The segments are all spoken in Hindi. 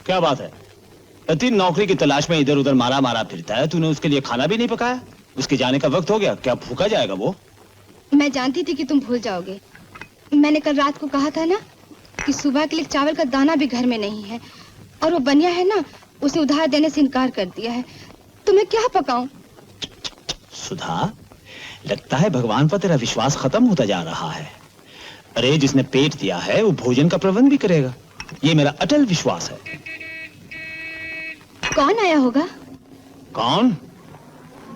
क्या बात है? तीन नौकरी की तलाश में इधर उधर मारा मारा फिरता है, तूने उसके लिए खाना भी नहीं पकाया? उसके जाने का वक्त हो गया, क्या भूखा जाएगा वो? मैं जानती थी कि तुम भूल जाओगे। मैंने कल रात को कहा था ना कि सुबह के लिए चावल का दाना भी घर में नहीं है, और वो बनिया है ना, उसने उधार देने से इनकार कर दिया है। तो मैं क्या पकाऊं? सुधा, लगता है भगवान पर तेरा विश्वास खत्म होता जा रहा है। अरे जिसने पेट दिया है वो भोजन का प्रबंध भी करेगा, ये मेरा अटल विश्वास है। कौन आया होगा? कौन?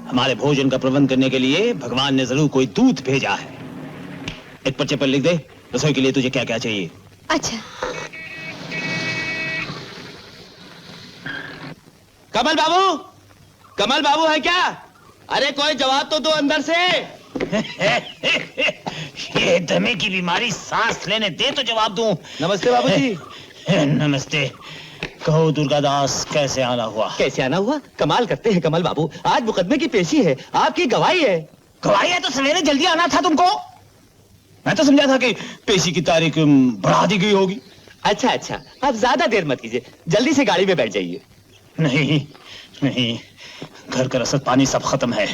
हमारे भोजन का प्रबंध करने के लिए भगवान ने जरूर कोई दूत भेजा है। एक पर्चे पर लिख दे रसोई के लिए तुझे क्या क्या चाहिए। अच्छा। कमल बाबू, कमल बाबू है क्या? अरे कोई जवाब तो दो अंदर से। ये दमे की बीमारी, सांस लेने दे तो जवाब दूं। नमस्ते बाबूजी। नमस्ते। कहो दुर्गादास, कैसे आना हुआ? कैसे आना हुआ? कमाल करते हैं कमल बाबू, आज मुकदमे की पेशी है, आपकी गवाही है। गवाही है तो सवेरे जल्दी आना था तुमको। मैं तो समझा था कि पेशी की तारीख बढ़ा दी गई होगी। अच्छा अच्छा, अब ज्यादा देर मत कीजिए, जल्दी से गाड़ी में बैठ जाइए। नहीं नहीं, घर का रसद पानी सब खत्म है।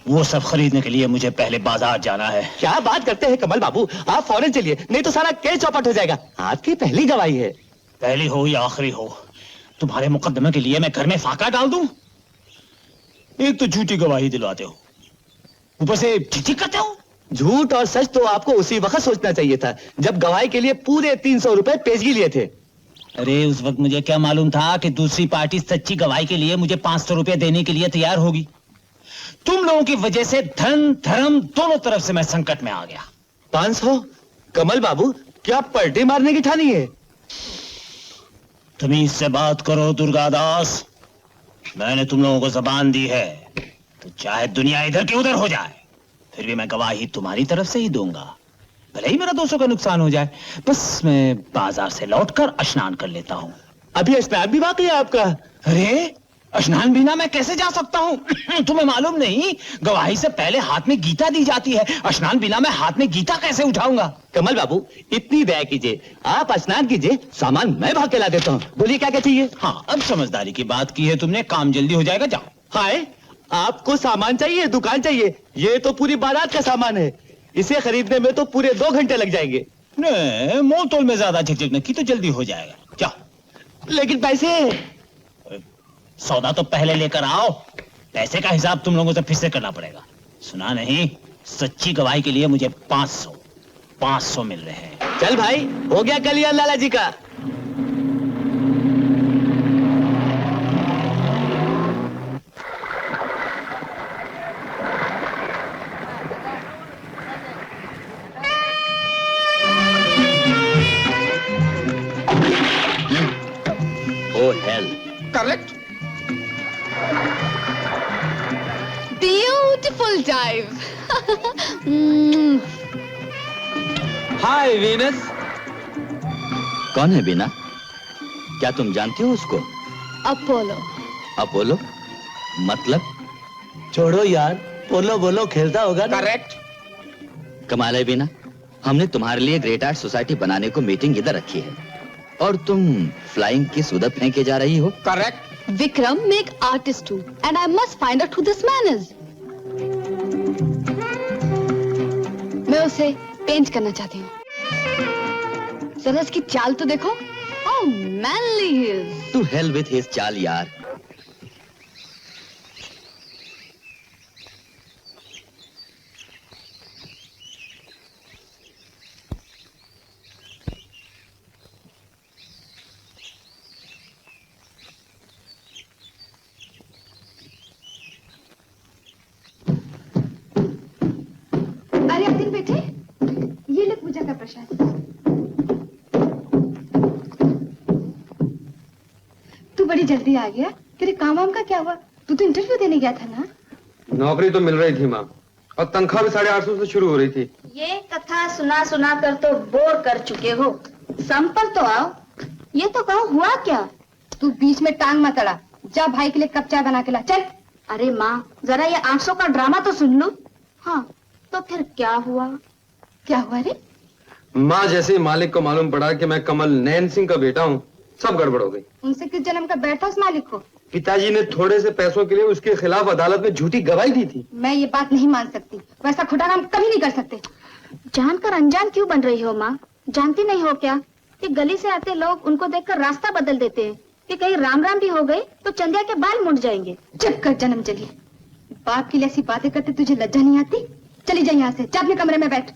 वो सब खरीदने के लिए मुझे पहले बाजार जाना है। क्या बात करते हैं कमल बाबू, आप फौरन चलिए, नहीं तो सारा केस चौपट हो जाएगा। आपकी पहली गवाही है। पहली हो या आखिरी हो, तुम्हारे मुकदमे के लिए मैं घर में फाका डाल दूं? एक तो झूठी गवाही दिलवाते हो, ऊपर से ठीक करते हो। झूठ और सच तो आपको उसी वक्त सोचना चाहिए था, जब गवाही के लिए पूरे 300 रुपए पेशगी लिए थे। अरे उस वक्त मुझे क्या मालूम था कि दूसरी पार्टी सच्ची गवाही के लिए मुझे 500 रुपए देने के लिए तैयार होगी। तुम लोगों की वजह से धन धर्म दोनों तरफ से मैं संकट में आ गया। 500? कमल बाबू, क्या पलटी मारने की ठानी है? तमीज से बात करो दुर्गादास, मैंने तुम लोगों को जबान दी है, तो चाहे दुनिया इधर की उधर हो जाए, फिर भी मैं गवाही तुम्हारी तरफ से ही दूंगा, भले ही मेरा 200 का नुकसान हो जाए। बस मैं बाजार से लौटकर स्नान कर लेता हूँ। अभी स्नान भी बाकी है आपका? अरे स्नान बिना मैं कैसे जा सकता हूँ? तुम्हें मालूम नहीं, गवाही से पहले हाथ में गीता दी जाती है। स्नान बिना मैं हाथ में गीता कैसे उठाऊंगा? कमल बाबू, इतनी दया कीजिए, आप स्नान कीजिए, सामान मैं भाग के ला देता हूँ। बोलिए क्या क्या चाहिए? हाँ, अब समझदारी की बात की है तुमने, काम जल्दी हो जाएगा, जाओ। हाय, आपको सामान चाहिए, दुकान चाहिए? ये तो पूरी बारात का सामान है, इसे खरीदने में तो पूरे 2 घंटे लग जाएंगे। नहीं, मोल तोल में ज्यादा झकझक न की तो जल्दी हो जाएगा, जाओ। लेकिन पैसे? सौदा तो पहले लेकर आओ, पैसे का हिसाब तुम लोगों से फिर से करना पड़ेगा। सुना नहीं, सच्ची गवाही के लिए मुझे 500 मिल रहे हैं। चल भाई, हो गया कल्याण लाला जी का। Oh hell. Correct. Beautiful dive. हाय वीनस। कौन है वीना? क्या तुम जानती हो उसको? अपोलो। अपोलो? मतलब? छोड़ो यार, पोलो बोलो खेलता होगा ना? Correct. कमाल है वीना, हमने तुम्हारे लिए ग्रेट आर्ट सोसाइटी बनाने को मीटिंग इधर रखी है और तुम फ्लाइंग किस उधर फेंके जा रही हो? Correct. Vikram, मैं एक आर्टिस्ट हूँ and I must find out who this man is. मैं उसे पेंट करना चाहती हूँ। जरा इसकी चाल तो देखो। How manly he is. To hell with his चाल यार। अरे अदिल बेटे, ये ले पूजा का प्रसाद। तू बड़ी जल्दी आ गया, तेरे काम वाम का क्या हुआ? तू तो इंटरव्यू देने गया था ना? नौकरी तो मिल रही थी माँ, और तनख्वाह भी 850 से शुरू हो रही थी। ये कथा सुना सुना कर तो बोर कर चुके हो, संपल तो आओ। ये तो कहो हुआ क्या? तू बीच में टांग मत अड़ा, जा भाई के लिए कप चाय बना के ला, चल। अरे माँ, जरा ये आंसू का ड्रामा तो सुन लो। हाँ, तो फिर क्या हुआ? क्या हुआ रे? माँ, जैसे ही मालिक को मालूम पड़ा कि मैं कमल नैन सिंह का बेटा हूँ, सब गड़बड़ हो गई। उनसे किस जन्म का बैठा उस मालिक को? पिताजी ने थोड़े से पैसों के लिए उसके खिलाफ अदालत में झूठी गवाही दी थी। मैं ये बात नहीं मान सकती, वैसा खोटा काम कभी नहीं कर सकते। जानकर अनजान क्यों बन रही हो माँ? जानती नहीं हो क्या कि गली से आते लोग उनको देखकर रास्ता बदल देते हैं कि कहीं राम राम भी हो गए तो चंदिया के बाल मुड़ जाएंगे। चुप कर जन्म चली, बाप की ऐसी बातें करते तुझे लज्जा नहीं आती? चली जा यहाँ से, जा अपने कमरे में बैठ।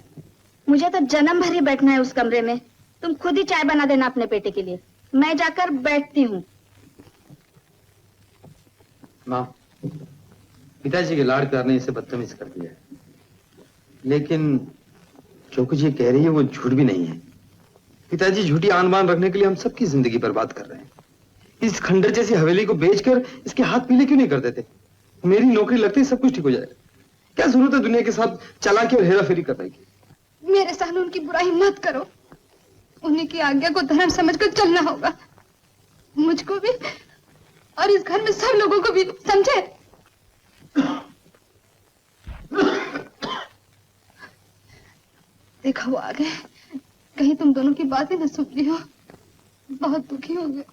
मुझे तो जन्म भर ही बैठना है उस कमरे में। तुम खुद ही चाय बना देना अपने बेटे के लिए, मैं जाकर बैठती हूँ। माँ, पिताजी के लाड़ प्यार ने इसे बदतमीज कर दिया है, लेकिन जो कुछ ये कह रही है वो झूठ भी नहीं है। पिताजी झूठी आन बान रखने के लिए हम सबकी जिंदगी बर्बाद कर रहे हैं। इस खंडर जैसी हवेली को बेचकर इसके हाथ पीले क्यों नहीं कर देते? मेरी नौकरी लगती सब कुछ ठीक हो जाएगा। क्या जरूरत है दुनिया के साथ चालाकी और हेरा फेरी करने की? मेरे सामने उनकी बुराई मत करो, उन्हीं की आज्ञा को धर्म समझकर चलना होगा, मुझको भी और इस घर में सब लोगों को भी, समझे? देखा वो आ गए, कहीं तुम दोनों की बातें न सुन ली हो। बहुत दुखी हो गए।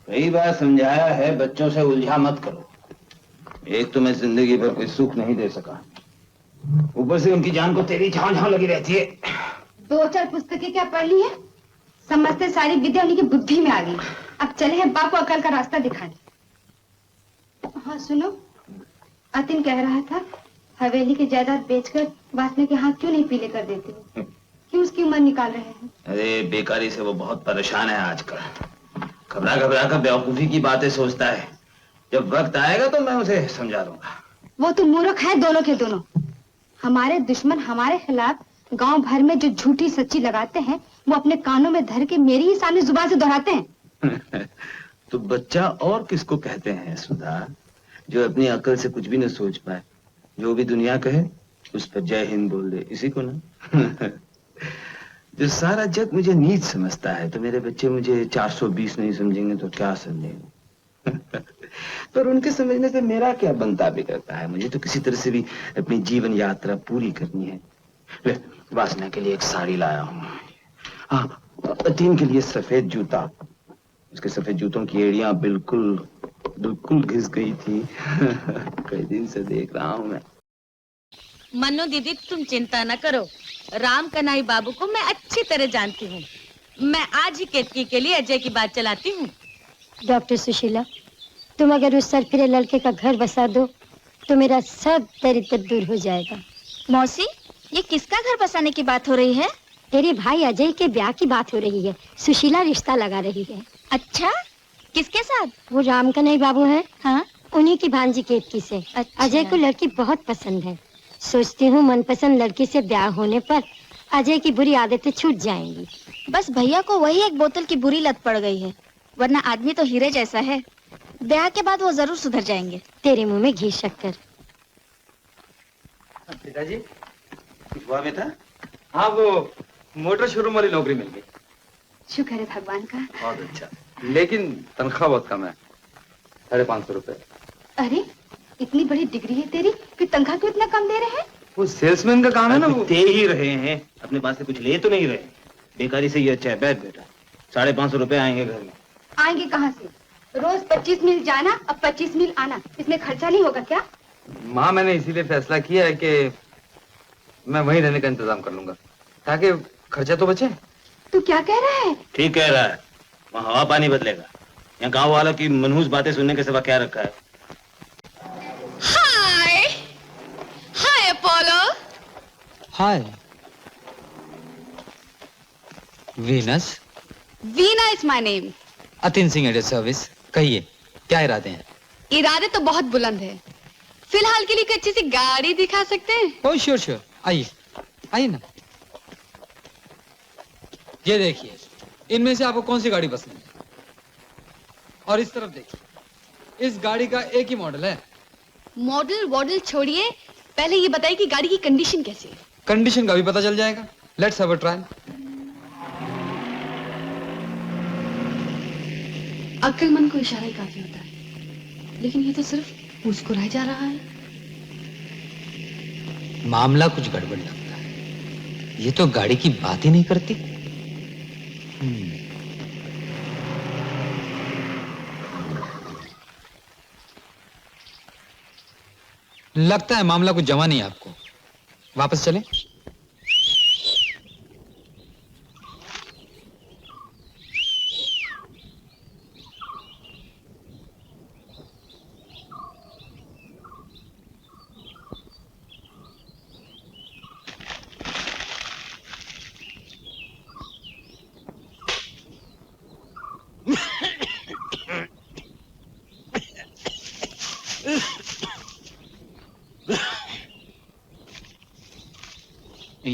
कई बार समझाया है बच्चों से उलझा मत करो। एक तो मैं जिंदगी भर कोई सुख नहीं दे सका, ऊपर से उनकी जान को तेरी झां झां लगी रहती है। 2-4 पुस्तकें क्या पढ़ ली है? समझते सारी विद्या उन्हीं की बुद्धि में आ गई। अब चले हैं बाप को अकल का रास्ता दिखाने। हाँ सुनो, अतिन कह रहा था हवेली की जायदाद बेचकर वासना के हाथ क्यों नहीं पीले कर देते हो? क्यों उसकी उम्र निकाल रहे हैं? अरे बेकारी से वो बहुत परेशान है आजकल, घबरा घबरा कर बेवकूफी की बातें सोचता है। जब वक्त आएगा तो मैं उसे समझा दूंगा। वो तो मूर्ख है दोनों के दोनों। हमारे दुश्मन हमारे खिलाफ गांव भर में जो झूठी सच्ची लगाते हैं वो अपने कानों में धर के मेरी ही सामने जुबान से दोहराते हैं। तो बच्चा और किसको कहते हैं सुधा, जो अपनी अकल से कुछ भी न सोच पाए, जो भी दुनिया कहे उस पर जय हिंद बोल दे, इसी को ना। जो सारा जग मुझे नीच समझता है तो मेरे बच्चे मुझे 420 नहीं समझेंगे तो क्या समझेंगे? पर उनके समझने से मेरा क्या बनता बिगड़ता है? मुझे तो किसी तरह से भी अपनी जीवन यात्रा पूरी करनी है। वासना के लिए एक साड़ी लाया हूँ। हाँ, अतीन के लिए सफेद जूता। उसके सफेद जूतों की एड़ियां बिल्कुल घिस गई थी। कई दिन से देख रहा हूँ मैं। मन्नू दीदी तुम चिंता न करो, राम कन्हई बाबू को मैं अच्छी तरह जानती हूँ। मैं आज ही केतकी के लिए अजय की बात चलाती हूँ। डॉक्टर सुशीला, तुम अगर उस सरफिरे लड़के का घर बसा दो तो मेरा सब दरिद्र दूर हो जाएगा। मौसी, ये किसका घर बसाने की बात हो रही है? तेरे भाई अजय के ब्याह की बात हो रही है। सुशीला रिश्ता लगा रही है। अच्छा, किसके साथ? वो राम कन्हई बाबू है, हाँ? उन्हीं की भांजी केतकी से। अच्छा। अजय को लड़की बहुत पसंद है। सोचती हूँ मनपसंद लड़की से ब्याह होने पर अजय की बुरी आदतें छूट जाएंगी। बस भैया को वही एक बोतल की बुरी लत पड़ गई है, वरना आदमी तो हीरे जैसा है। ब्याह के बाद वो जरूर सुधर जाएंगे। तेरे मुंह में घी शक्कर। पिताजी, हुआ बेटा? हाँ, वो मोटर शोरूम वाली नौकरी मिल गई। शुक्र है भगवान का। बहुत अच्छा, लेकिन तनख्वाह बहुत कम है, 550 रुपए। अरे इतनी बड़ी डिग्री है तेरी, फिर तनख्वाह क्यों इतना कम दे रहे हैं? वो सेल्समैन का काम है ना। वो दे ही रहे हैं, अपने पास से कुछ ले तो नहीं रहे। बेकारी से ये अच्छा है। बैठ बेटा, 550 रुपए आएंगे घर में। आएंगे कहाँ से? रोज 25 मील जाना और 25 मील आना, इसमें खर्चा नहीं होगा क्या? माँ, मैंने इसीलिए फैसला किया है कि मैं वहीं रहने का इंतजाम कर लूंगा, ताकि खर्चा तो बचे। तू क्या कह रहा है? ठीक कह रहा है, वहाँ हवा पानी बदलेगा। यहाँ गाँव वालों की मनहूस बातें सुनने के सिवा क्या रखा है? Hi Apollo. Hi Venus. Veena is my name. Atin Singh at your service. कहिए, क्या इरादे हैं? इरादे तो बहुत बुलंद है। फिलहाल के लिए कोई अच्छी सी गाड़ी दिखा सकते हैं? ओह श्योर, आइए आइए ना। ये देखिए, इनमें से आपको कौन सी गाड़ी पसंद है? और इस तरफ देखिए, इस गाड़ी का एक ही मॉडल है। मॉडल छोड़िए, पहले ये बताइए कि गाड़ी की कंडीशन कैसी है? कंडीशन का भी पता चल जाएगा। Let's have a try. अक्लमंद को इशारा ही काफी होता है, लेकिन ये तो सिर्फ मुस्कुराए जा रहा है। मामला कुछ गड़बड़ लगता है। ये तो गाड़ी की बात ही नहीं करती। लगता है मामला कुछ जमा नहीं है आपको। वापस चलें?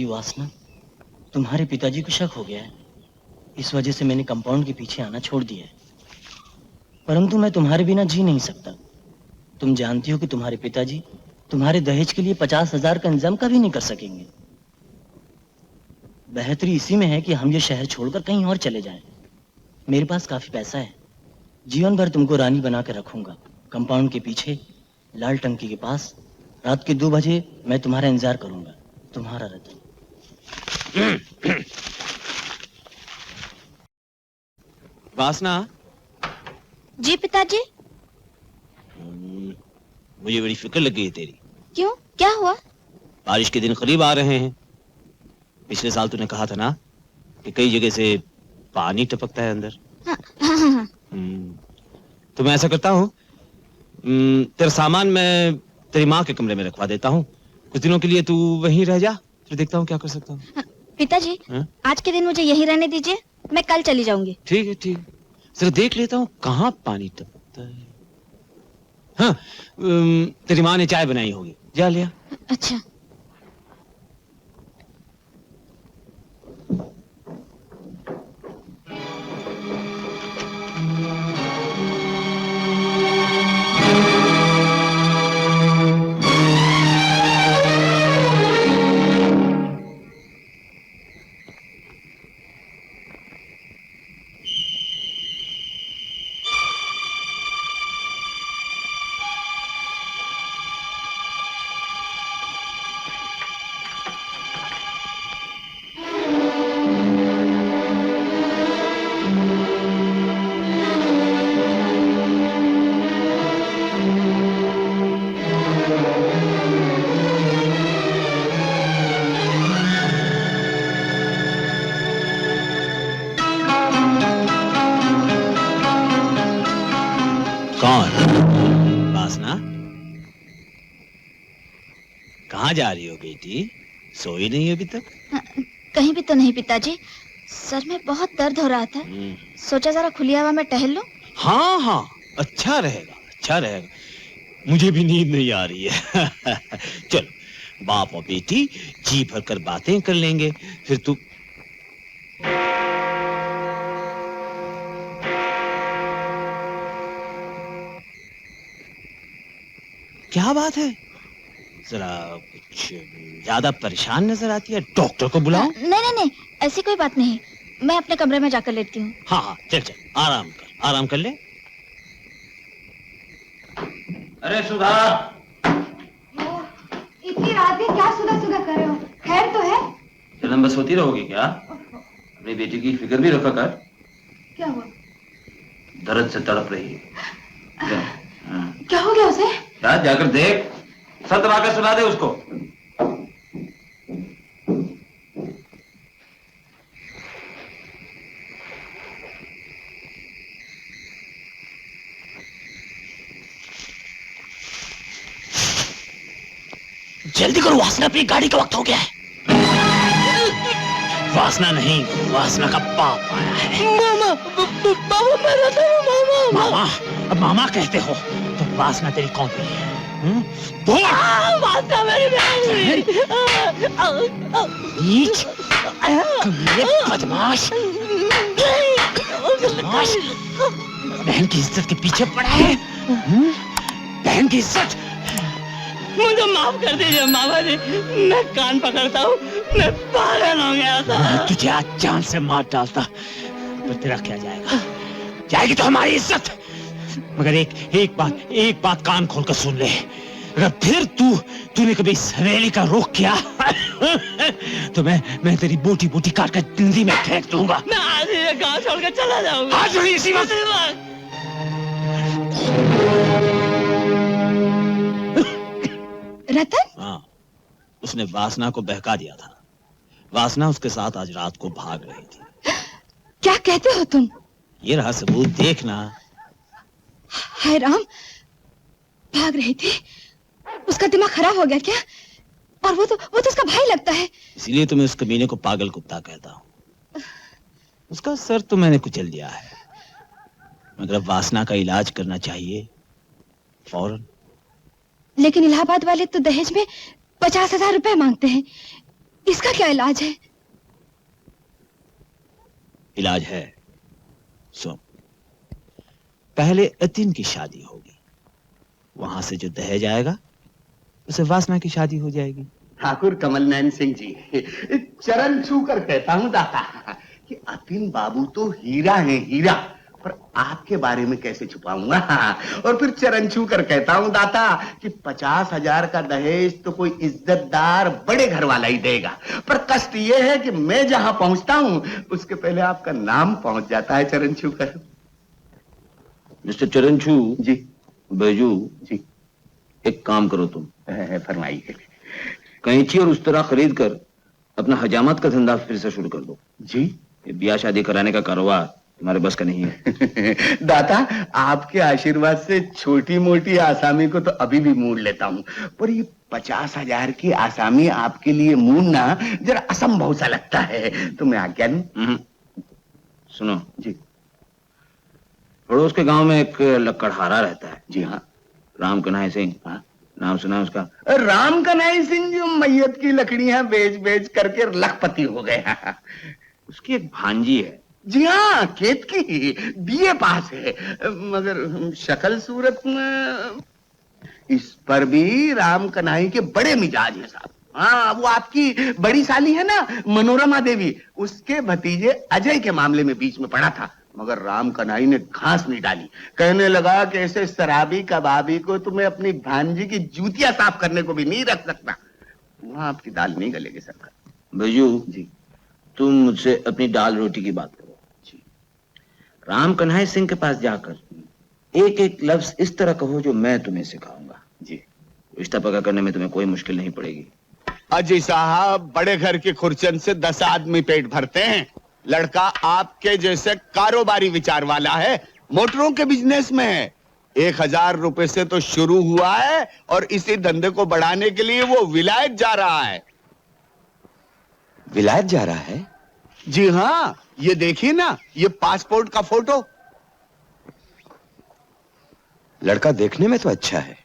वासना, तुम्हारे पिताजी को शक हो गया है। इस वजह से मैंने कंपाउंड के पीछे आना छोड़ दिया है। परंतु मैं तुम्हारे बिना जी नहीं सकता। तुम जानती हो कि तुम्हारे पिताजी तुम्हारे दहेज के लिए 50,000 का इंतजाम कभी नहीं कर सकेंगे। बेहतरी इसी में है कि हम ये शहर छोड़कर कहीं और चले जाएं। मेरे पास काफी पैसा है। जीवन भर तुमको रानी बना कर रखूंगा। कंपाउंड के पीछे लाल टंकी के पास रात के 2 बजे मैं तुम्हारा इंतजार करूंगा। तुम्हारा रतन। वासना। जी पिताजी। मुझे बड़ी फिक्र लग गई है तेरी। क्यों, क्या हुआ? बारिश के दिन करीब आ रहे हैं। पिछले साल तूने कहा था ना कि कई जगह से पानी टपकता है अंदर। हाँ। तो मैं ऐसा करता हूँ, तेरा सामान मैं तेरी माँ के कमरे में रखवा देता हूँ। कुछ दिनों के लिए तू वहीं रह जा, फिर देखता हूँ क्या कर सकता हूँ। पिताजी, आज के दिन मुझे यहीं रहने दीजिए, मैं कल चली जाऊंगी। ठीक है, ठीक। जरा देख लेता हूँ कहाँ पानी टपकता है। हाँ, तेरी माँ ने चाय बनाई होगी, जा लिया। अच्छा। कहाँ जा रही हो बेटी? सोई नहीं अभी तक? कहीं भी तो नहीं पिताजी, सर में बहुत दर्द हो रहा था, सोचा जरा खुली हवा में टहल लूं। हाँ हाँ, अच्छा रहेगा, अच्छा रहेगा। मुझे भी नींद नहीं आ रही है। चल, बाप और बेटी जी भर कर बातें कर लेंगे, फिर तू। क्या बात है? जरा कुछ ज्यादा परेशान नजर आती है, डॉक्टर को बुलाओ। नहीं, ऐसी कोई बात नहीं, मैं अपने कमरे में जाकर लेती हूँ। हाँ हाँ, चल चल, आराम कर ले। अरे सुधा, इतनी रात में क्या सुधा कर रहे हो? खैर तो है? जन्म बस होती रहोगी क्या? अपनी बेटी की फिक्र भी रखा कर। क्या हुआ? दर्द से तड़प रही है। क्या हो गया उसे? क्या, जाकर देख, सर दबाकर सुना दे उसको। जल्दी करो वासना, अपनी गाड़ी का वक्त हो गया है। वासना नहीं, वासना का बाप आया है। मामा, बाबा मेरा था मामा। मामा, अब मामा कहते हो तो वासना तेरी कौन है? वासना मेरी बहन, बदमाश, बहन की इज्जत के पीछे पड़ा है। बहन की इज्जत। मुझे माफ कर दीजिए मामा जी, मैं कान पकड़ता हूँ, मैं पागल हो गया था। मैं तुझे आज जान से मार डालता तो तेरा क्या जाएगा? जाएगी तो हमारी इज्जत। मगर एक बात कान खोलकर सुन ले, अगर फिर तूने कभी सवेली का रुख किया तो मैं तेरी बोटी बोटी काट कर नदी में फेंक दूंगा। मैं आज ही ये गांव छोड़कर चला जाऊंगा। आज नहीं, इसी वक्त। रतन? हाँ, उसने वासना को बहका दिया था। वासना उसके साथ आज रात को भाग रही थी। क्या कहते हो तुम? ये रहा सबूत, देखना। हाय राम, भाग रही थी? उसका दिमाग खराब हो गया क्या? और वो तो उसका भाई लगता है। इसीलिए तो मैं उस कमीने को पागल कुत्ता कहता हूँ। उसका सर तो मैंने कुचल दिया है, मगर अब वासना का इलाज करना चाहिए फौरन। लेकिन इलाहाबाद वाले तो दहेज में 50,000 रुपए मांगते हैं। इसका क्या इलाज है? इलाज है, सुन। पहले अतीन की शादी होगी, वहां से जो दहेज आएगा उसे वासना की शादी हो जाएगी। ठाकुर कमल नयन सिंह जी, चरण छू कर कहता हूँ दाता कि अतीन बाबू तो हीरा है, हीरा, पर आपके बारे में कैसे छुपाऊंगा। और फिर चरण छू कर कहता हूँ दाता कि 50,000 का दहेज तो कोई इज्जतदार बड़े घर वाला ही देगा, पर कष्ट ये है कि मैं जहां पहुंचता हूँ उसके पहले आपका नाम पहुंच जाता है चरण छू कर। मिस्टर चरणछू जी। बैजू जी। एक काम करो, तुम फरमाइए। कैंची और उस तरह खरीद कर अपना हजामत का धंधा फिर से शुरू कर दो। जी। ये ब्याह शादी कराने का कारोबार तुम्हारे बस का नहीं है। दाता, आपके आशीर्वाद से छोटी मोटी आसामी को तो अभी भी मूड लेता हूँ, पर ये 50,000 की आसामी आपके लिए मूडना जरा असंभव सा लगता है, तो मैं आज्ञा लूं? सुनो जी। पड़ोस के गांव में एक लकड़हारा रहता है। जी हाँ। राम कन्हैया सिंह। हाँ। नाम सुना उसका? राम कन्हैया सिंह जो मैयत की लकड़ियां बेच बेच करके लखपति हो गए। उसकी एक भांजी है। जी हाँ, खेत की, बीए पास है, मगर शक्ल सूरत में इस पर भी राम कन्हैया के बड़े मिजाज है साहब। हाँ, वो आपकी बड़ी साली है ना मनोरमा देवी, उसके भतीजे अजय के मामले में बीच में पड़ा था, मगर राम कन्हैया ने घास नहीं डाली। कहने लगा कि ऐसे शराबी कबाबी को तुम्हें अपनी भांजी की जूतियां साफ करने को भी नहीं रख सकता। वहां आपकी दाल नहीं गलेगी सरकार। बैजू जी। तुम मुझसे अपनी दाल रोटी की बात करो। जी। राम कन्हैया सिंह के पास जाकर एक एक लफ्ज इस तरह कहो जो मैं तुम्हें सिखाऊंगा। जी। रिश्ता पक्का करने में तुम्हें कोई मुश्किल नहीं पड़ेगी। अजी साहब, बड़े घर की खुरचन से 10 आदमी पेट भरते हैं। लड़का आपके जैसे कारोबारी विचार वाला है, मोटरों के बिजनेस में है। 1,000 रुपए से तो शुरू हुआ है और इसी धंधे को बढ़ाने के लिए वो विलायत जा रहा है। विलायत जा रहा है? जी हाँ, ये देखिए ना, ये पासपोर्ट का फोटो। लड़का देखने में तो अच्छा है।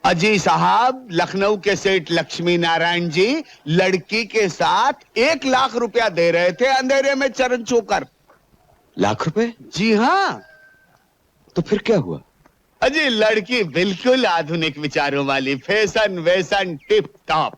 अजी साहब, लखनऊ के सेठ लक्ष्मी नारायण जी लड़की के साथ 1 लाख रुपया दे रहे थे अंधेरे में चरण छूकर। 1 लाख रुपए? जी हाँ। तो फिर क्या हुआ? अजी लड़की बिल्कुल आधुनिक विचारों वाली, फैशन वैसन टिप टॉप,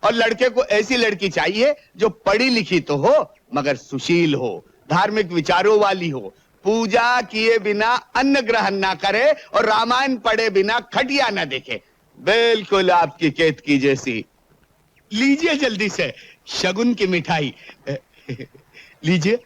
और लड़के को ऐसी लड़की चाहिए जो पढ़ी लिखी तो हो मगर सुशील हो, धार्मिक विचारों वाली हो, पूजा किए बिना अन्न ग्रहण ना करे और रामायण पढ़े बिना खटिया ना देखे। बिल्कुल आपकी केतकी जैसी। लीजिए जल्दी से शगुन की मिठाई। लीजिए।